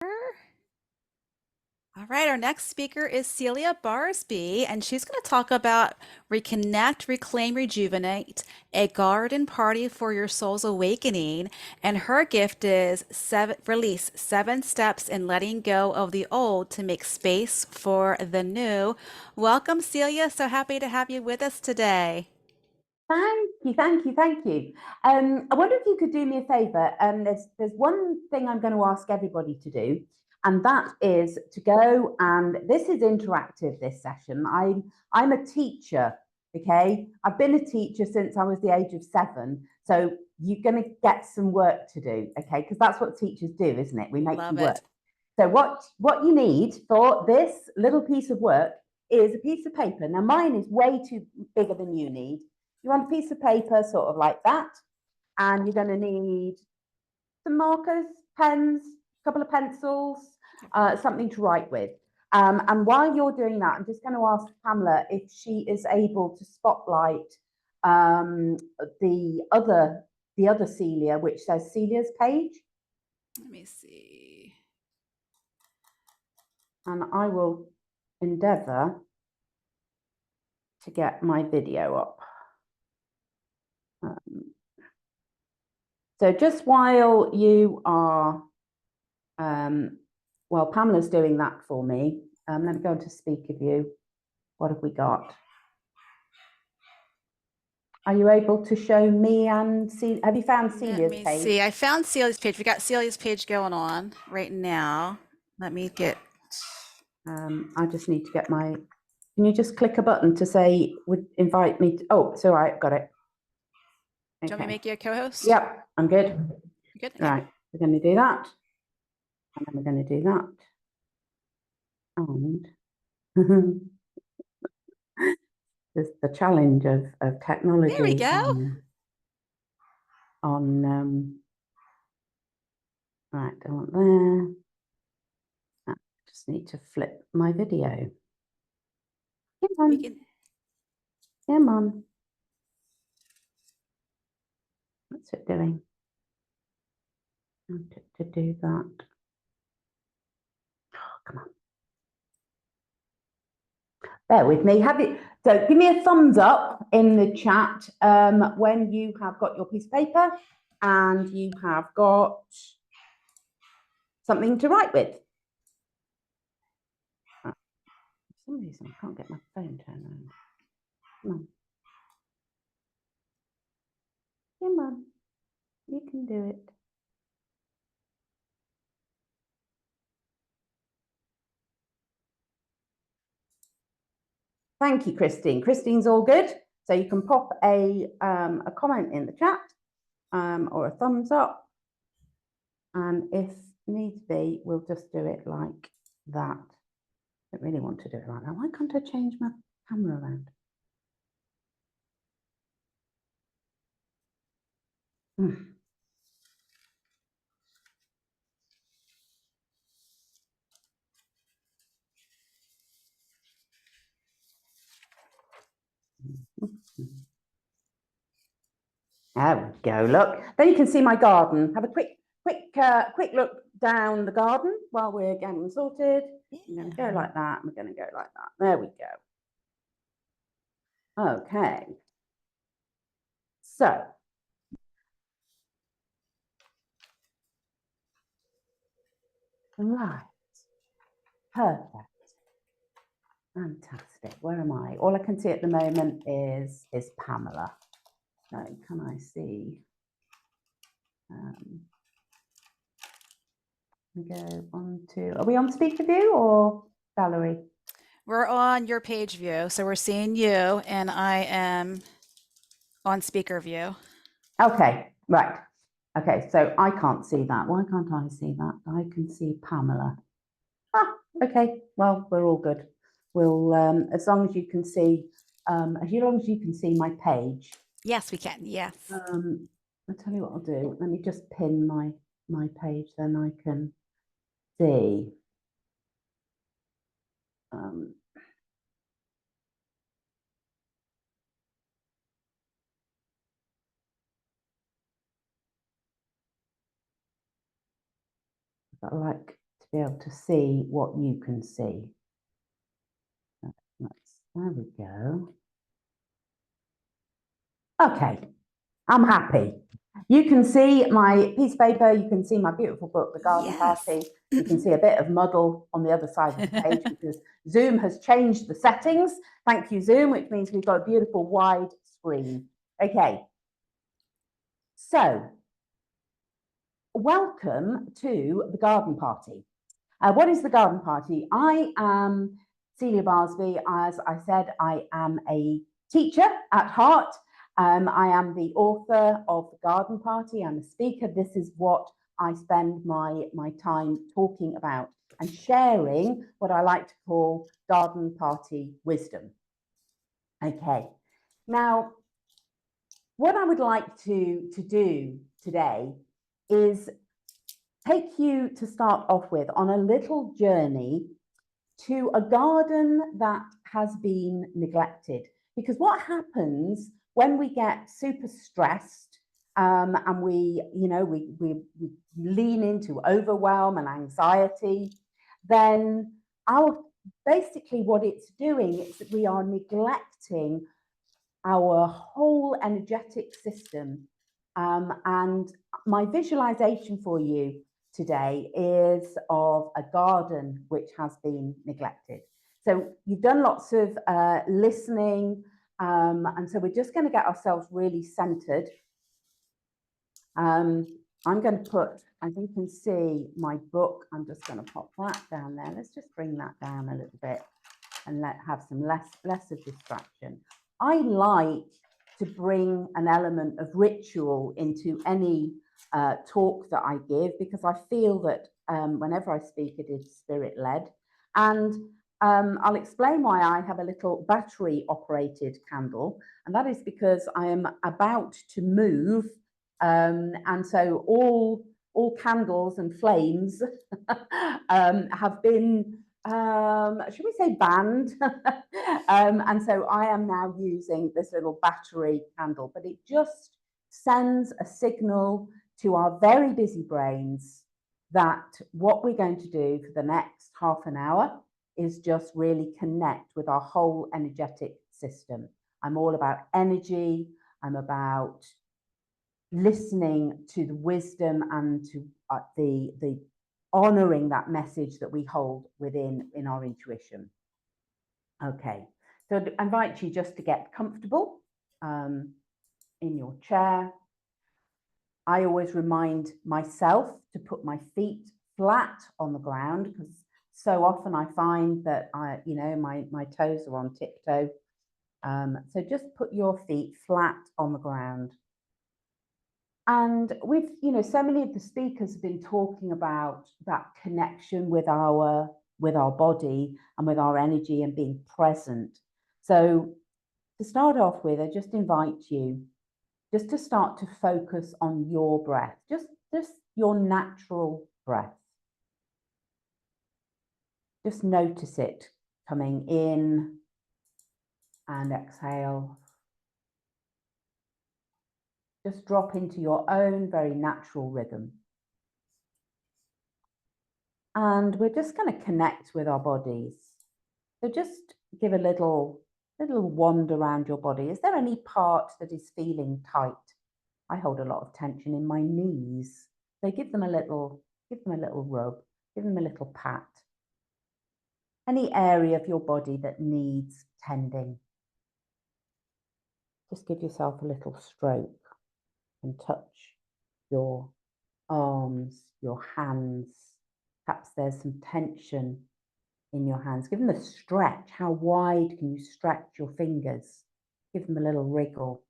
All right, our next speaker is Celia Barsby, and she's going to talk about Reconnect, Reclaim, Rejuvenate, a garden party for your soul's awakening. And her gift is release 7 steps in letting go of the old to make space for the new. Welcome, Celia. So happy to have you with us today. Thank you, thank you, thank you. I wonder if you could do me a favour. There's one thing I'm going to ask everybody to do, and that is to go and this is interactive. This session. I'm a teacher. Okay, I've been a teacher since I was the age of 7. So you're going to get some work to do. Okay, because that's what teachers do, isn't it? We make you Love work. it. So what you need for this little piece of work is a piece of paper. Now mine is way too bigger than you need. You want a piece of paper sort of like that, and you're going to need some markers, pens, a couple of pencils, something to write with. And while you're doing that, I'm just going to ask Pamela if she is able to spotlight the other Celia, which says Celia's page. Let me see. And I will endeavour to get my video up. So just while you are, while Pamela's doing that for me, let me go to speaker view. What have we got? Are you able to show me and see? Have you found Let Celia's me page? see. I found Celia's page. We got Celia's page going on right now. Let me get. I just need to get my. Can you just click a button to say would invite me? Oh, it's all right. Got it. Do you want me to make you a co-host? Yep, I'm good. Good. Okay. Right, we're going to do that, and then we're going to do that, and there's the challenge of technology. There we go. Right, I want there. I just need to flip my video. Come on. Come on. What's it doing? I want it to do that. Oh, come on. Bear with me. So give me a thumbs up in the chat when you have got your piece of paper and you have got something to write with. For some reason I can't get my phone turned on. Come on. Come on. You can do it. Thank you, Christine. Christine's all good. So you can pop a comment in the chat or a thumbs up. And if needs be, we'll just do it like that. I don't really want to do it like that. Why can't I change my camera around? There we go. Look, then you can see my garden. Have a quick look down the garden while we're getting sorted. We're going to go like that. We're going to go like that. There we go. Okay. So. Right. Perfect. Fantastic. Where am I? All I can see at the moment is Pamela. So can I see? We go on to. Are we on speaker view or gallery? We're on your page view, so we're seeing you, and I am on speaker view. Okay. Right. Okay. So I can't see that. Why can't I see that? I can see Pamela. Ah. Okay. Well, we're all good. We'll as long as you can see, as long as you can see my page. Yes, we can. Yes. I'll tell you what I'll do. Let me just pin my page, then I can see. I like to be able to see what you can see. There we go. Okay, I'm happy. You can see my piece of paper, you can see my beautiful book, The Garden Yes. Party. You can see a bit of muddle on the other side of the page because Zoom has changed the settings. Thank you, Zoom, which means we've got a beautiful wide screen. Okay, so welcome to the Garden Party. What is the Garden Party? I am Celia Barsby. As I said, I am a teacher at heart. I am the author of The Garden Party. I'm a speaker. This is what I spend my time talking about and sharing what I like to call garden party wisdom. Okay, now what I would like to do today is take you to start off with on a little journey to a garden that has been neglected. Because what happens when we get super stressed and we lean into overwhelm and anxiety, then basically what it's doing is that we are neglecting our whole energetic system. And my visualization for you today is of a garden which has been neglected. So you've done lots of listening, and so we're just going to get ourselves really centered. I'm going to put, as you can see, my book. I'm just going to pop that down there. Let's just bring that down a little bit and have some less of distraction. I like to bring an element of ritual into any talk that I give, because I feel that whenever I speak, it is spirit-led. And I'll explain why I have a little battery-operated candle, and that is because I am about to move, and so all candles and flames have been, should we say, banned? And so I am now using this little battery candle, but it just sends a signal to our very busy brains that what we're going to do for the next half an hour is just really connect with our whole energetic system. I'm all about energy. I'm about listening to the wisdom and to the honoring that message that we hold within in our intuition. Okay, so I invite you just to get comfortable in your chair. I always remind myself to put my feet flat on the ground, because so often I find that my toes are on tiptoe. So just put your feet flat on the ground. And we've, so many of the speakers have been talking about that connection with our body and with our energy and being present. So to start off with, I just invite you just to start to focus on your breath, just your natural breath. Just notice it coming in and exhale. Just drop into your own very natural rhythm. And we're just going to connect with our bodies. So just give a little wander around your body. Is there any part that is feeling tight? I hold a lot of tension in my knees. So give them a little rub, give them a little pat. Any area of your body that needs tending. Just give yourself a little stroke and touch your arms, your hands. Perhaps there's some tension in your hands. Give them a stretch. How wide can you stretch your fingers? Give them a little wriggle.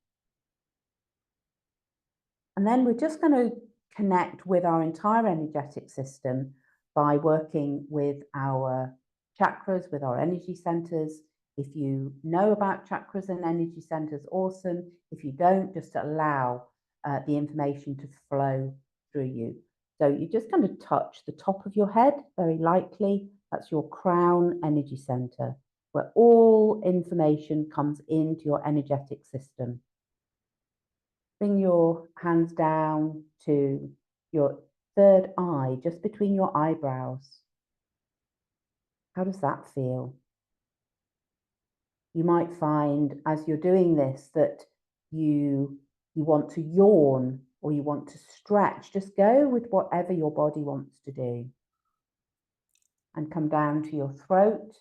And then we're just going to connect with our entire energetic system by working with our chakras, with our energy centers. If you know about chakras and energy centers, awesome. If you don't, just allow the information to flow through you. So you're just going to touch the top of your head very lightly. That's your crown energy center, where all information comes into your energetic system. Bring your hands down to your third eye, just between your eyebrows. How does that feel? You might find as you're doing this that you want to yawn or you want to stretch. Just go with whatever your body wants to do. And come down to your throat.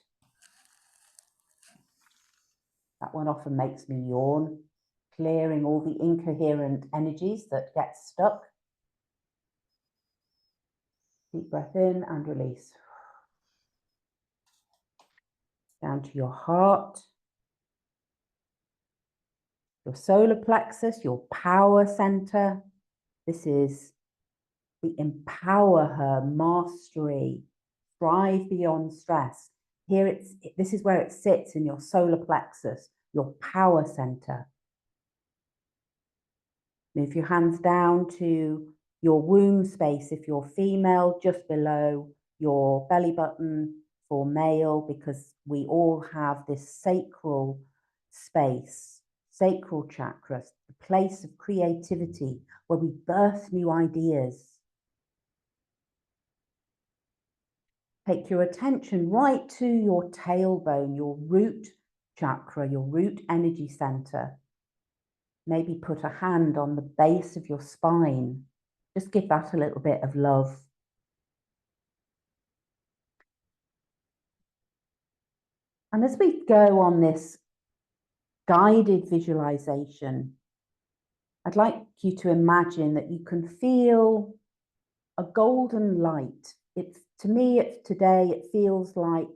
That one often makes me yawn, clearing all the incoherent energies that get stuck. Deep breath in and release. Down to your heart, your solar plexus, your power center. This is the empower her, mastery, thrive beyond stress. Here this is where it sits in your solar plexus, your power center. Move your hands down to your womb space if you're female, just below your belly button for male, because we all have this sacral space, sacral chakra, the place of creativity where we birth new ideas. Take your attention right to your tailbone, your root chakra, your root energy center. Maybe put a hand on the base of your spine. Just give that a little bit of love. And as we go on this guided visualization, I'd like you to imagine that you can feel a golden light. To me, today, it feels like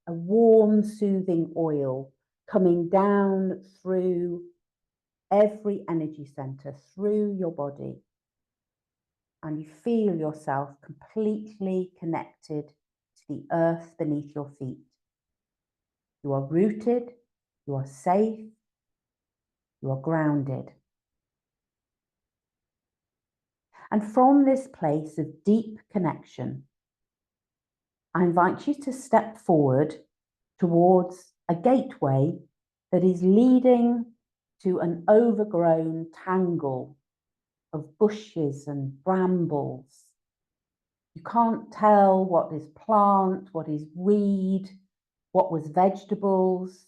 a warm, soothing oil coming down through every energy center, through your body. And you feel yourself completely connected to the earth beneath your feet. You are rooted, you are safe, you are grounded. And from this place of deep connection, I invite you to step forward towards a gateway that is leading to an overgrown tangle of bushes and brambles. You can't tell what is plant, what is weed, what was vegetables.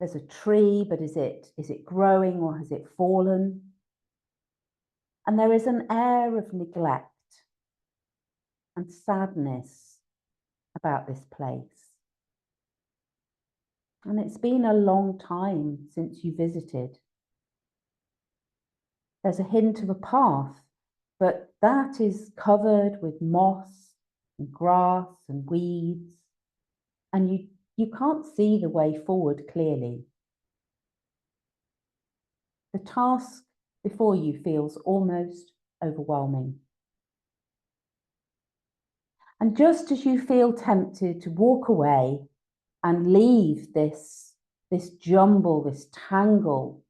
There's a tree, but is it growing or has it fallen? And there is an air of neglect and sadness about this place. And it's been a long time since you visited. There's a hint of a path, but that is covered with moss and grass and weeds, and you can't see the way forward clearly. The task before you feels almost overwhelming. And just as you feel tempted to walk away and leave this jumble, this tangle,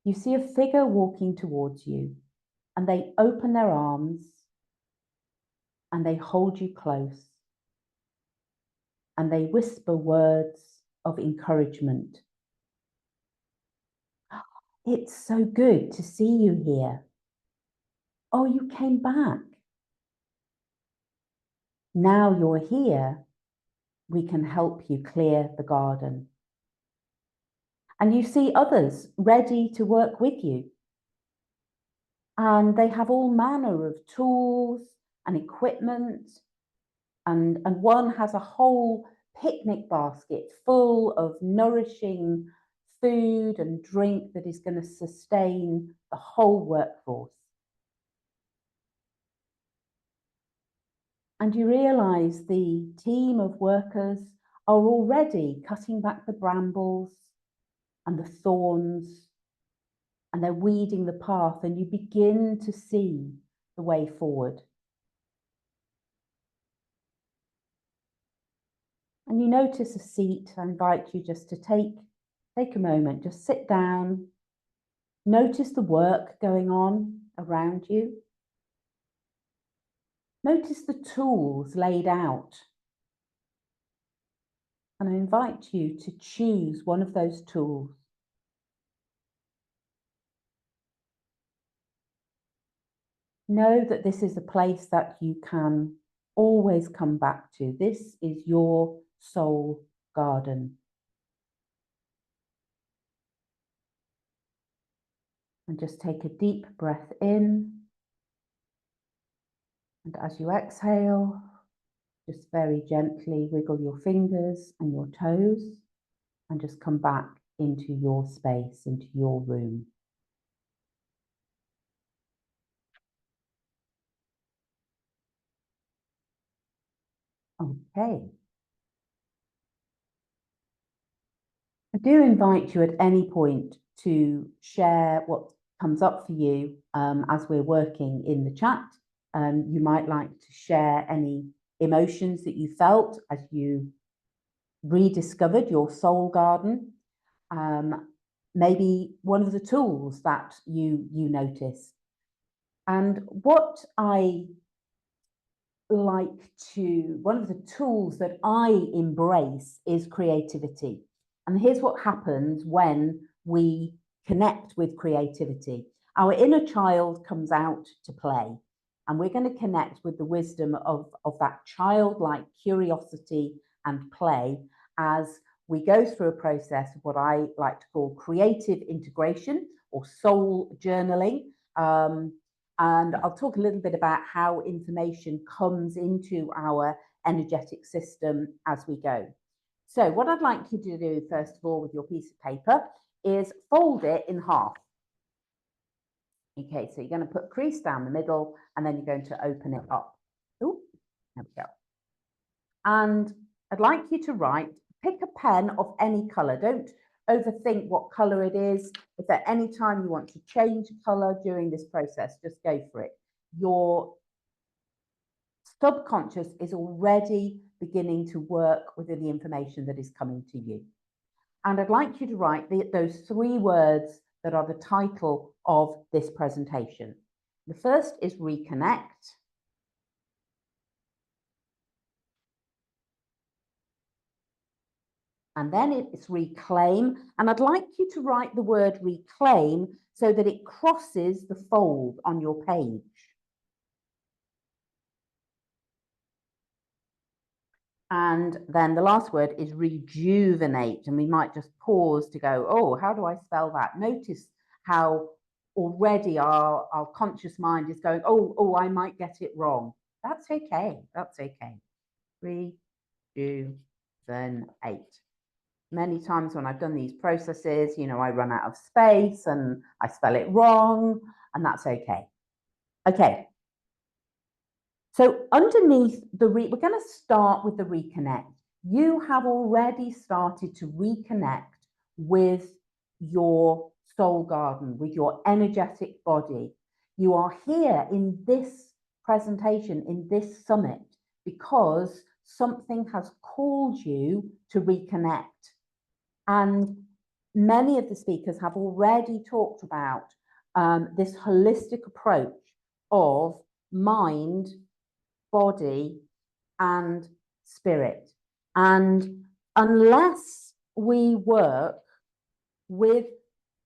you see a figure walking towards you, and they open their arms and they hold you close and they whisper words of encouragement. It's so good to see you here. Oh, you came back. Now you're here, we can help you clear the garden. And you see others ready to work with you. And they have all manner of tools and equipment. And one has a whole picnic basket full of nourishing food and drink that is going to sustain the whole workforce. And you realize the team of workers are already cutting back the brambles and the thorns, and they're weeding the path, and you begin to see the way forward. And you notice a seat. I invite you just to take a moment, just sit down, notice the work going on around you. Notice the tools laid out. And I invite you to choose one of those tools. Know that this is a place that you can always come back to. This is your soul garden. And just take a deep breath in. And as you exhale, just very gently wiggle your fingers and your toes and just come back into your space, into your room. Okay. I do invite you at any point to share what comes up for you as we're working in the chat. You might like to share any emotions that you felt as you rediscovered your soul garden. Maybe one of the tools that you notice. And what I one of the tools that I embrace is creativity. And here's what happens when we connect with creativity. Our inner child comes out to play, and we're going to connect with the wisdom of that childlike curiosity and play as we go through a process of what I like to call creative integration or soul journaling. And I'll talk a little bit about how information comes into our energetic system as we go. So what I'd like you to do, first of all, with your piece of paper is fold it in half. Okay, so you're going to put a crease down the middle and then you're going to open it up. Oh, there we go. And I'd like you to write, pick a pen of any color. Don't overthink what color it is. If at any time you want to change color during this process, just go for it. Your subconscious is already beginning to work within the information that is coming to you. And I'd like you to write those 3 words that are the title of this presentation. The first is reconnect. And then it's reclaim. And I'd like you to write the word reclaim so that it crosses the fold on your page. And then the last word is rejuvenate. And we might just pause to go, oh, how do I spell that? Notice how already our conscious mind is going, oh, I might get it wrong. That's okay. That's okay. Rejuvenate. Many times when I've done these processes, you know, I run out of space and I spell it wrong, and that's okay. Okay. So underneath we're going to start with the reconnect. You have already started to reconnect with your soul garden, with your energetic body. You are here in this presentation, in this summit, because something has called you to reconnect. And many of the speakers have already talked about this holistic approach of mind, body, and spirit. And unless we work with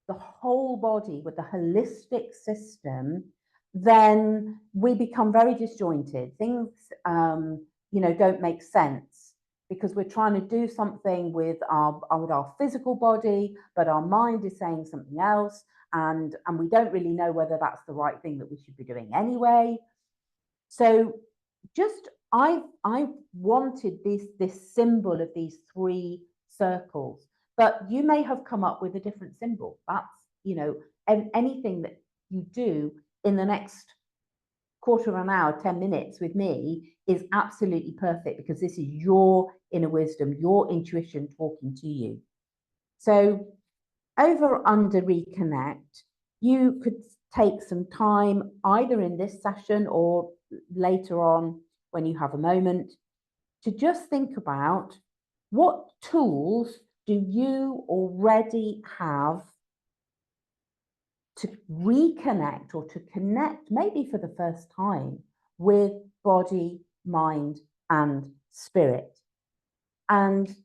the whole body, with the holistic system, then we become very disjointed. Things, you know, don't make sense because we're trying to do something with our physical body, but our mind is saying something else, and we don't really know whether that's the right thing that we should be doing anyway. So just I wanted this symbol of these 3 circles, but you may have come up with a different symbol. That's, you know, anything that you do in the next quarter of an hour, 10 minutes with me is absolutely perfect because this is your inner wisdom, your intuition talking to you. So over under reconnect, you could take some time either in this session or later on when you have a moment to just think about what tools do you already have to reconnect or to connect, maybe for the first time, with body, mind, and spirit. And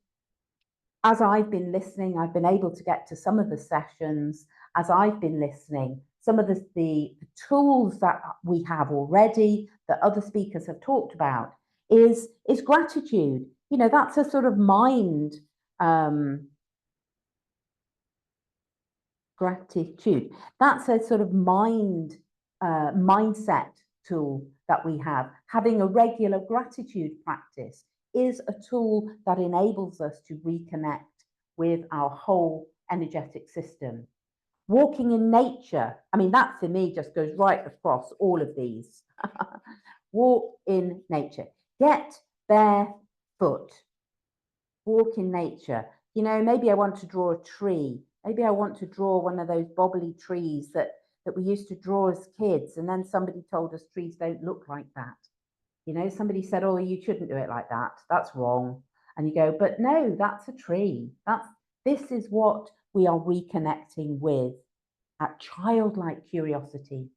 as I've been listening, I've been able to get to some of the sessions. As I've been listening, some of the tools that we have already that other speakers have talked about, is gratitude. You know, that's a sort of mind gratitude. That's a sort of mindset tool that we have. Having a regular gratitude practice is a tool that enables us to reconnect with our whole energetic system. Walking in nature, I mean, that for me just goes right across all of these. Walk in nature, get barefoot, walk in nature. You know, maybe I want to draw a tree. Maybe I want to draw one of those bobbly trees that we used to draw as kids. And then somebody told us trees don't look like that. You know, somebody said, oh, you shouldn't do it like that. That's wrong. And you go, but no, that's a tree. This is what we are reconnecting with, that childlike curiosity.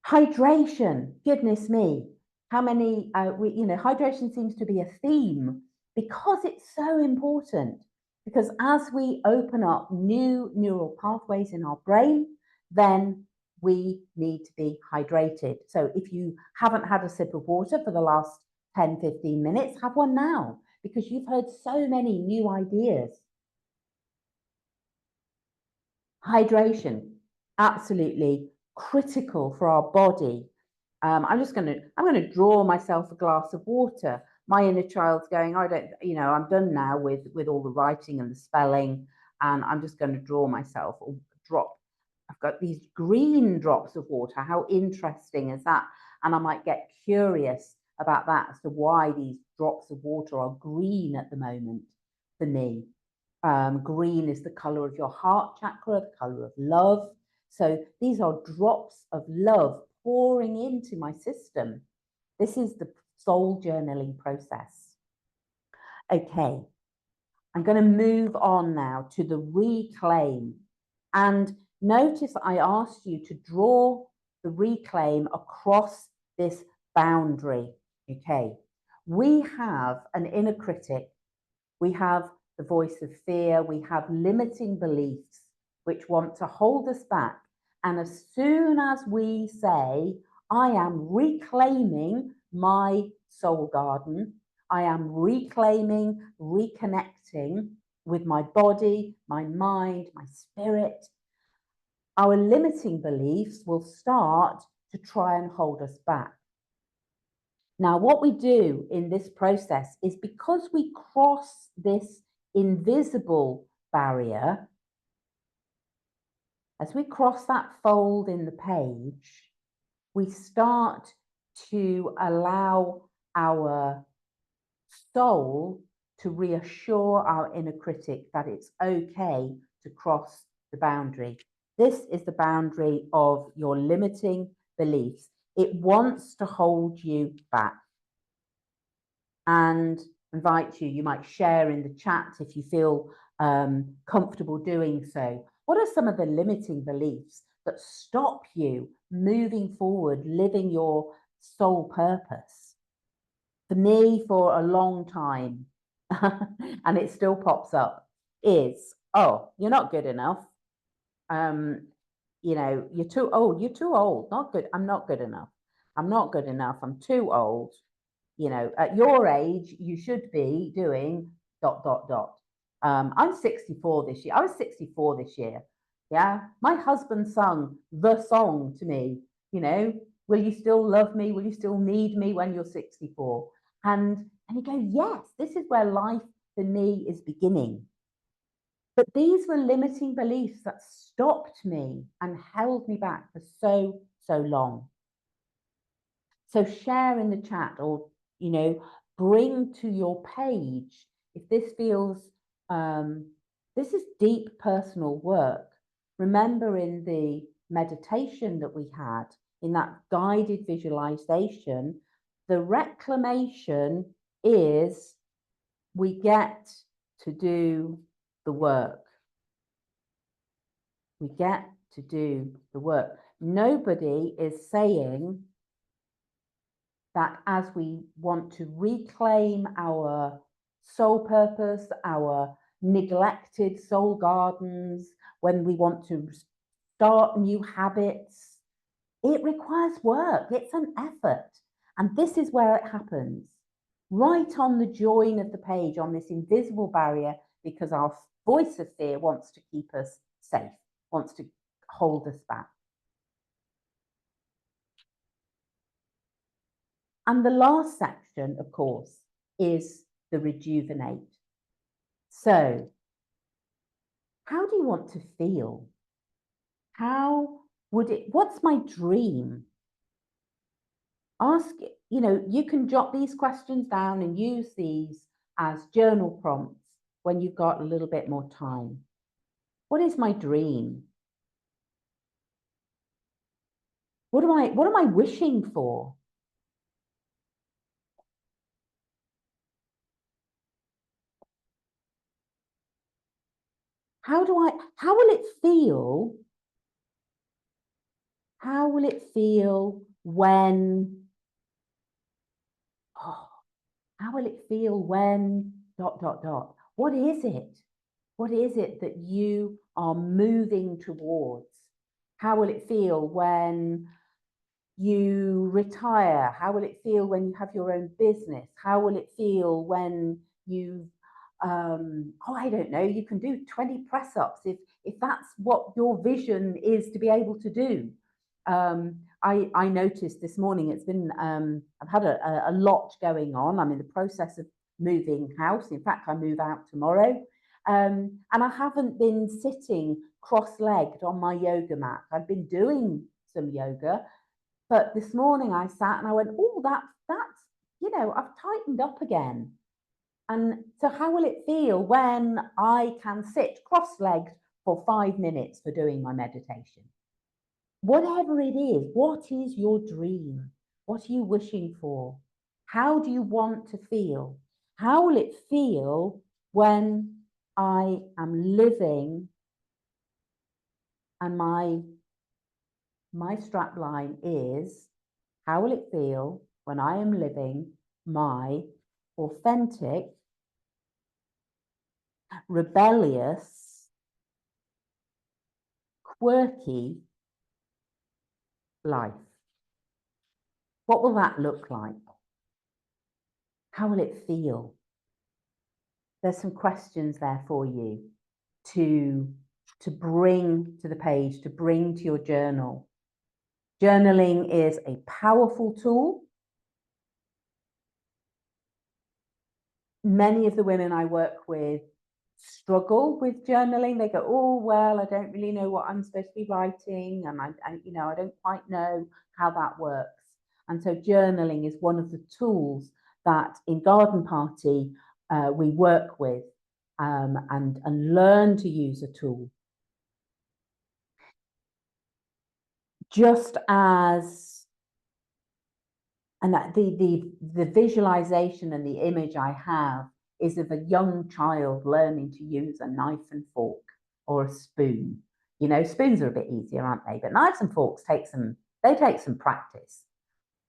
Hydration, goodness me. How many, hydration seems to be a theme because it's so important. Because as we open up new neural pathways in our brain, then we need to be hydrated. So if you haven't had a sip of water for the last 10, 15 minutes, have one now, because you've heard so many new ideas. Hydration, absolutely critical for our body. I'm going to draw myself a glass of water. My inner child's going, I'm done now with all the writing and the spelling, and I'm just going to draw myself a drop. I've got these green drops of water. How interesting is that? And I might get curious about that as to why these drops of water are green at the moment for me. Green is the color of your heart chakra, the color of love. So these are drops of love pouring into my system. This is the soul journaling process. Okay, I'm going to move on now to the reclaim. And notice I asked you to draw the reclaim across this boundary. Okay, we have an inner critic. We have the voice of fear. We have limiting beliefs which want to hold us back. And as soon as we say, I am reclaiming my soul garden, I am reclaiming, reconnecting with my body, my mind, my spirit, our limiting beliefs will start to try and hold us back. Now, what we do in this process is, because we cross this invisible barrier, as we cross that fold in the page, we start to allow our soul to reassure our inner critic that it's okay to cross the boundary. This is the boundary of your limiting beliefs. It wants to hold you back and invite you. You might share in the chat if you feel comfortable doing so. What are some of the limiting beliefs that stop you moving forward, living your soul purpose? For me, for a long time, and it still pops up, is, oh, you're not good enough. You're too old. You're too old. Not good. I'm not good enough. I'm not good enough. I'm too old. At your age, you should be doing ... I'm 64 this year. I was 64 this year. Yeah. My husband sung the song to me, will you still love me? Will you still need me when you're 64? And you go, yes, this is where life for me is beginning. But these were limiting beliefs that stopped me and held me back for so, so long. So share in the chat, or, bring to your page if this feels, this is deep personal work. Remember, in the meditation that we had, in that guided visualization, the reclamation is we get to do the work. We get to do the work. Nobody is saying that as we want to reclaim our soul purpose, our neglected soul gardens, when we want to start new habits, it requires work. It's an effort. And this is where it happens, right on the join of the page, on this invisible barrier, because our voice of fear wants to keep us safe, wants to hold us back. And the last section, of course, is the rejuvenate. So, how do you want to feel? How would it, what's my dream? Ask, you can jot these questions down and use these as journal prompts when you've got a little bit more time. What is my dream? What am I wishing for? How will it feel? How will it feel when, oh, how will it feel when, dot, dot, dot? What is it? What is it that you are moving towards? How will it feel when you retire? How will it feel when you have your own business? How will it feel when you, I don't know, you can do 20 press ups if that's what your vision is to be able to do. I noticed this morning, it's been, I've had a lot going on. I'm in the process of moving house. In fact, I move out tomorrow. And I haven't been sitting cross-legged on my yoga mat. I've been doing some yoga, but this morning I sat and I went, oh, that's, I've tightened up again. And so how will it feel when I can sit cross-legged for 5 minutes for doing my meditation? Whatever it is, what is your dream? What are you wishing for? How do you want to feel? How will it feel when I am living and my strap line is, how will it feel when I am living my authentic, rebellious, quirky life? What will that look like? How will it feel? There's some questions there for you to bring to the page, to bring to your journal. Journaling is a powerful tool. Many of the women I work with struggle with journaling. They go, oh, well, I don't really know what I'm supposed to be writing. And I don't quite know how that works. And so journaling is one of the tools that in Garden Party we work with and learn to use a tool. Just as, and that the visualization and the image I have is of a young child learning to use a knife and fork or a spoon. Spoons are a bit easier, aren't they? But knives and forks take some practice.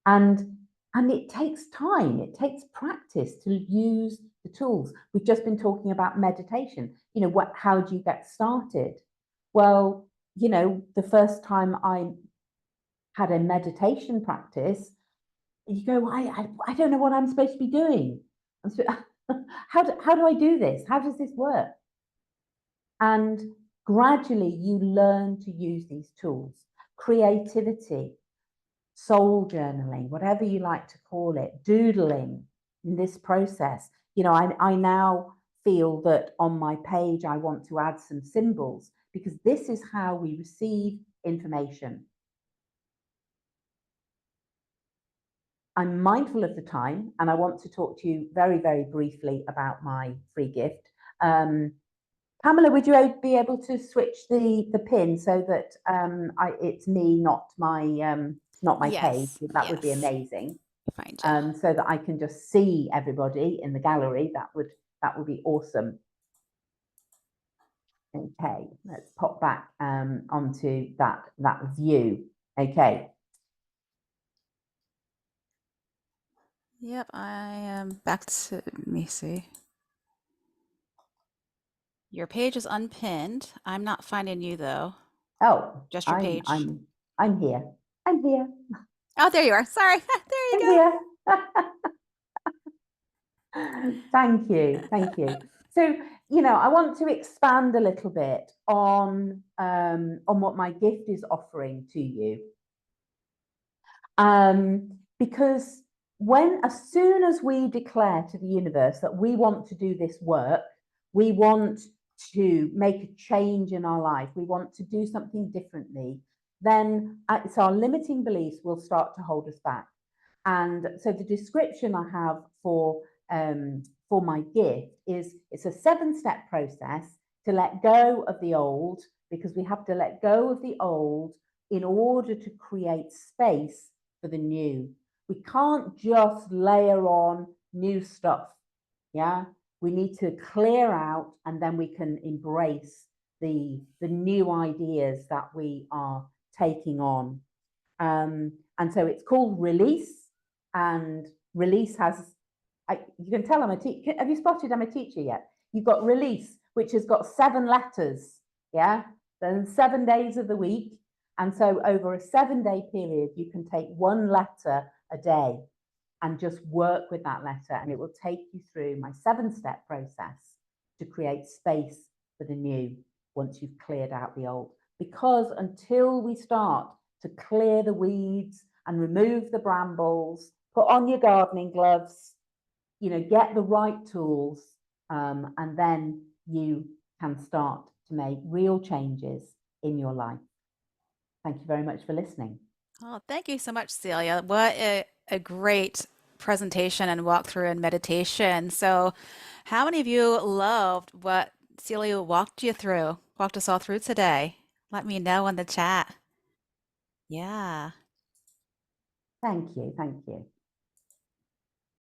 And it takes time, it takes practice to use the tools. We've just been talking about meditation. How do you get started? Well, the first time I had a meditation practice, you go, I don't know what I'm supposed to be doing. How do I do this? How does this work? And gradually you learn to use these tools. Creativity, soul journaling, whatever you like to call it, doodling in this process. I now feel that on my page, I want to add some symbols because this is how we receive information. I'm mindful of the time and I want to talk to you very, very briefly about my free gift. Pamela, would you be able to switch the pin so that it's me, not my page? Yes, That would be yes. amazing. Find you. So that I can just see everybody in the gallery. That would be awesome. Okay, let's pop back onto that view. Okay. Yep, I am back to, let me see. Your page is unpinned. I'm not finding you though. Oh, Just your page. I'm here. I'm here. Oh, there you are. Sorry. There you I'm go. here. Thank you. Thank you. So, I want to expand a little bit on what my gift is offering to you. Because as soon as we declare to the universe that we want to do this work, we want to make a change in our life, we want to do something differently, then it's our limiting beliefs will start to hold us back. And so the description I have for my gift is it's a 7-step process to let go of the old, because we have to let go of the old in order to create space for the new. We can't just layer on new stuff. Yeah, we need to clear out, and then we can embrace the new ideas that we are taking on. And so it's called release, and release has, you can tell I'm a teacher. Have you spotted I'm a teacher yet? You've got release, which has got 7 letters. Yeah, then 7 days of the week. And so over a 7-day period, you can take 1 letter a day and just work with that letter. And it will take you through my 7-step process to create space for the new once you've cleared out the old. Because until we start to clear the weeds and remove the brambles, put on your gardening gloves, get the right tools, and then you can start to make real changes in your life. Thank you very much for listening. Oh, thank you so much, Celia. What a great presentation and walkthrough and meditation. So, how many of you loved what Celia walked us all through today? Let me know in the chat. Yeah. Thank you. Thank you.